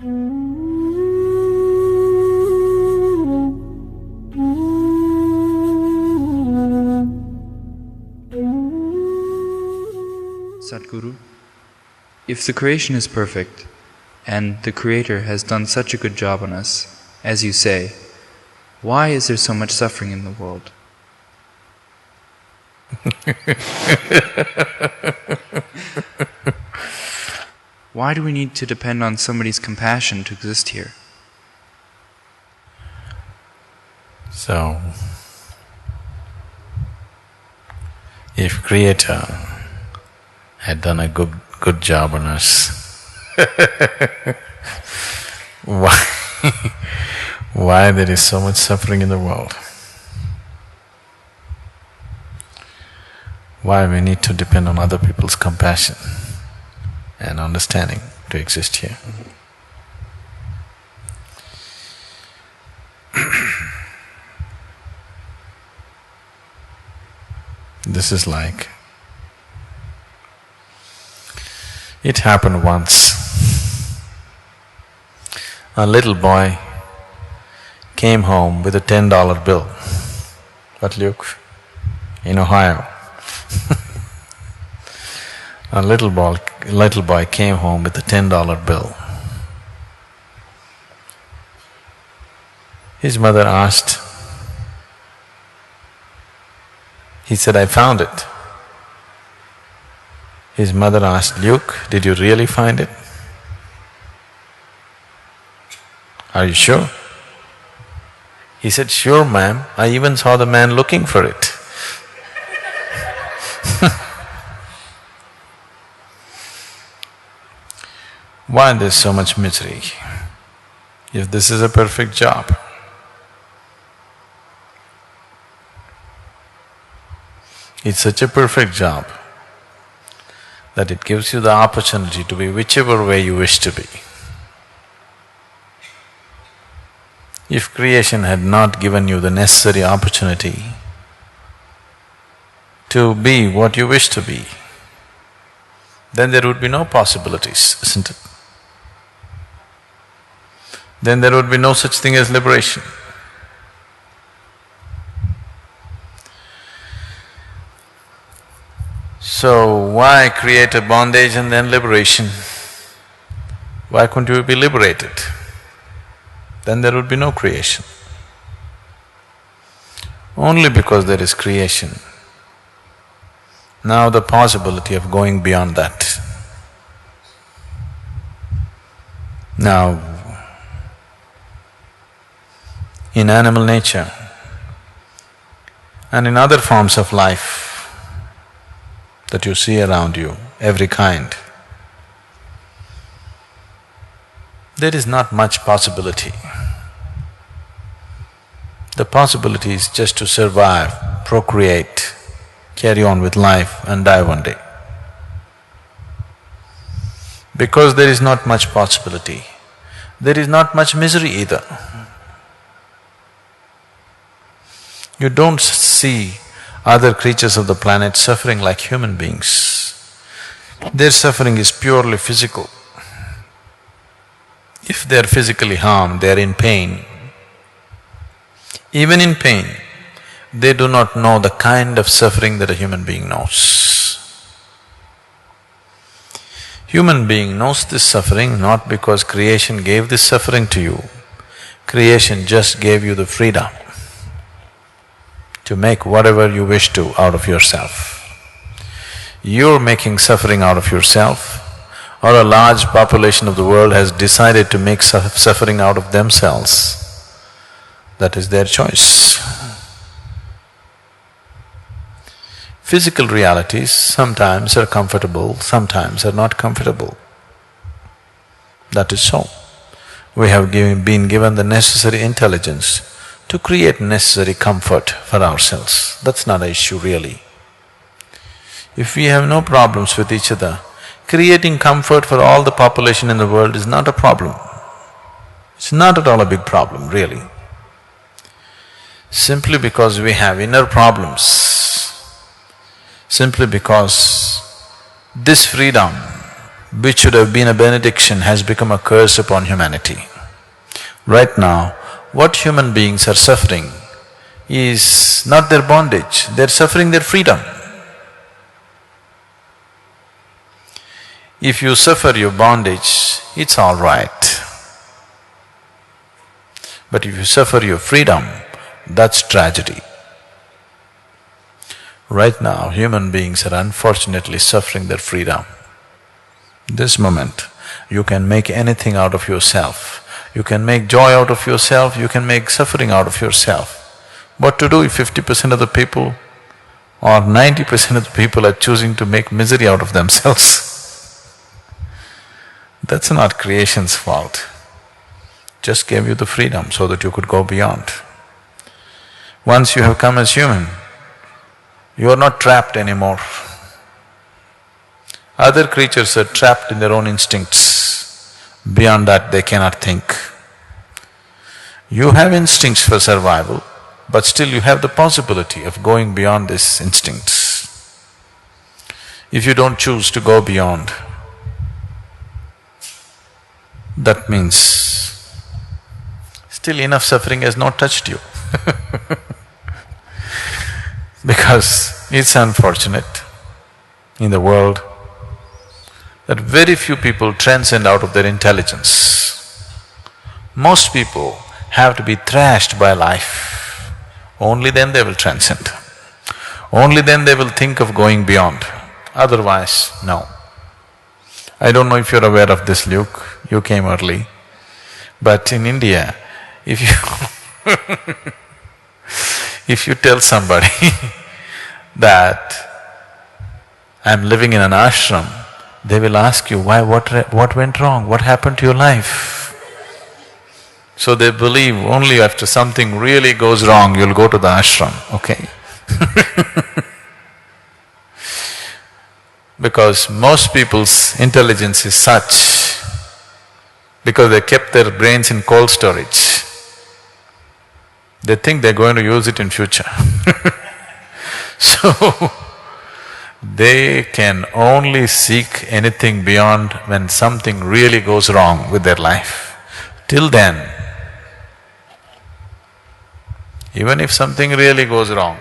Sadhguru, if the creation is perfect, and the Creator has done such a good job on us, as you say, why is there so much suffering in the world? Why do we need to depend on somebody's compassion to exist here? So, if Creator had done a good job on us, why there is so much suffering in the world? Why we need to depend on other people's compassion and understanding to exist here? This is like, it happened once. A little boy came home with a $10 bill. But Luke, in Ohio, a little boy came home with a $10 bill. His mother asked, he said, "I found it." His mother asked, "Luke, did you really find it? Are you sure?" He said, "Sure, ma'am, I even saw the man looking for it." Why there's so much misery if this is a perfect job? It's such a perfect job that it gives you the opportunity to be whichever way you wish to be. If creation had not given you the necessary opportunity to be what you wish to be, then there would be no possibilities, isn't it? Then there would be no such thing as liberation. So why create a bondage and then liberation? Why couldn't you be liberated? Then there would be no creation. Only because there is creation, now the possibility of going beyond that. Now, in animal nature and in other forms of life that you see around you, every kind, there is not much possibility. The possibility is just to survive, procreate, carry on with life and die one day. Because there is not much possibility, there is not much misery either. You don't see other creatures of the planet suffering like human beings. Their suffering is purely physical. If they are physically harmed, they are in pain. Even in pain, they do not know the kind of suffering that a human being knows. Human being knows this suffering not because creation gave this suffering to you. Creation just gave you the freedom to make whatever you wish to out of yourself. You're making suffering out of yourself, or a large population of the world has decided to make suffering out of themselves. That is their choice. Physical realities sometimes are comfortable, sometimes are not comfortable. That is so. We have been given the necessary intelligence to create necessary comfort for ourselves. That's not an issue really. If we have no problems with each other, creating comfort for all the population in the world is not a problem. It's not at all a big problem, really. Simply because we have inner problems, simply because this freedom which should have been a benediction has become a curse upon humanity. Right now, what human beings are suffering is not their bondage, they're suffering their freedom. If you suffer your bondage, it's all right. But if you suffer your freedom, that's tragedy. Right now, human beings are unfortunately suffering their freedom. This moment, you can make anything out of yourself. You can make joy out of yourself, you can make suffering out of yourself. What to do if 50% of the people or 90% of the people are choosing to make misery out of themselves? That's not creation's fault. Just gave you the freedom so that you could go beyond. Once you have come as human, you are not trapped anymore. Other creatures are trapped in their own instincts. Beyond that, they cannot think. You have instincts for survival, but still you have the possibility of going beyond these instincts. If you don't choose to go beyond, that means still enough suffering has not touched you because it's unfortunate in the world that very few people transcend out of their intelligence. Most people have to be thrashed by life, only then they will transcend. Only then they will think of going beyond, otherwise, no. I don't know if you're aware of this, Luke, you came early, but in India, if you if you tell somebody that I'm living in an ashram, they will ask you, why, what went wrong, what happened to your life? So they believe only after something really goes wrong, you'll go to the ashram, okay? Because most people's intelligence is such, because they kept their brains in cold storage, they think they're going to use it in future. So, they can only seek anything beyond when something really goes wrong with their life. Till then, even if something really goes wrong,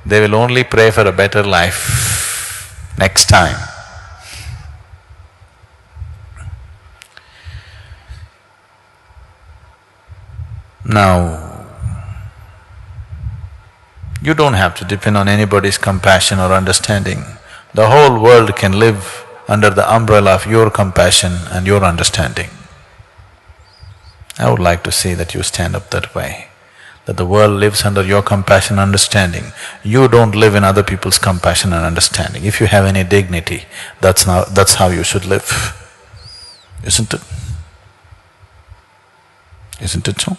they will only pray for a better life next time. Now, you don't have to depend on anybody's compassion or understanding. The whole world can live under the umbrella of your compassion and your understanding. I would like to see that you stand up that way, that the world lives under your compassion and understanding. You don't live in other people's compassion and understanding. If you have any dignity, that's how you should live, isn't it? Isn't it so?